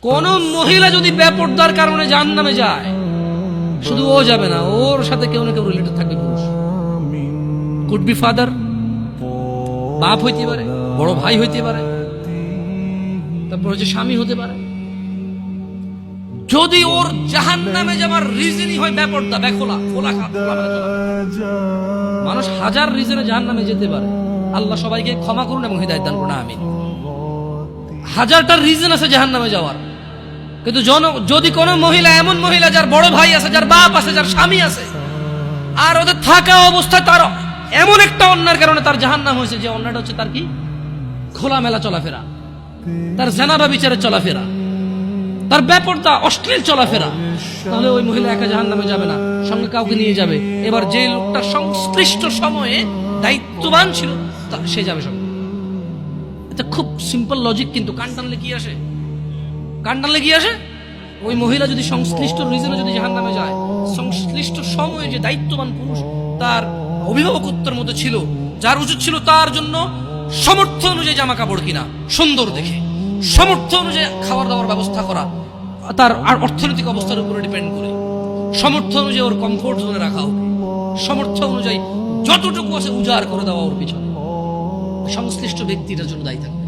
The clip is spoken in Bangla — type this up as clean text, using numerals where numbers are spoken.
কোন মহিলা যদি বেপরদার কারণে জাহান্নামে যায়, শুধু ও যাবে না, ওর সাথে কেউ না কেউ রিলেটেড থাকবে। পুরুষ কুড বি ফাদার, বাপ হইতে পারে, বড় ভাই হইতে পারে, তারপর হচ্ছে স্বামী হতে পারে। যদি ওর জাহান্নামে যাওয়ার রিজনই হয় বেপরদা, বেখোলা, মানুষ হাজার রিজনে জাহান্নামে যেতে পারে। আল্লাহ সবাইকে ক্ষমা করুন এবং হিদায়াত দান করুন, আমিন। হাজারটা রিজন আছে জাহান্নামে যাওয়ার, কিন্তু যদি কোন মহিলা, এমন মহিলা যার বড় ভাই আছে, যার বাপ আছে, যার স্বামী আছে, আর ওদের থাকা অবস্থায় তার এমন একটা অন্যায়ের কারণে তার জাহান্নাম হয়েছে, যে অন্যটা হচ্ছে তার কি খোলামেলা চলাফেরা, তার জানাবা বিচারে চলাফেরা, তার বেপরদা অশ্লীল চলাফেরা, তাহলে ওই মহিলা একা জাহান্নামে যাবে না, সঙ্গে কাউকে নিয়ে যাবে। এবার যে লোকটা সংশ্লিষ্ট সময়ে দায়িত্ববান ছিল সে যাবে সঙ্গে। এটা খুব সিম্পল লজিক, কিন্তু কান টানলে কি আসে? কান টানলে কি আসে? ওই মহিলা যদি সংশ্লিষ্ট রিজনে যদি জাহান্নামে যায়, সংশ্লিষ্ট সময়ে যে দায়িত্ববান পুরুষ তার অভিভাবকত্বের মধ্যে ছিল, যার উচিত ছিল তার জন্য সামর্থ্য অনুযায়ী জামা কাপড় কিনা সুন্দর দেখে, সামর্থ্য অনুযায়ী খাবার দাবার ব্যবস্থা করা, তার আর অর্থনৈতিক অবস্থার উপরে ডিপেন্ড করে, সামর্থ্য অনুযায়ী ওর কমফোর্ট জোনে রাখা হোক, সামর্থ্য অনুযায়ী যতটুকু আছে উজাড় করে দেওয়া ওর পিছনে, সংশ্লিষ্ট ব্যক্তিটার জন্য দায়ী থাকবে।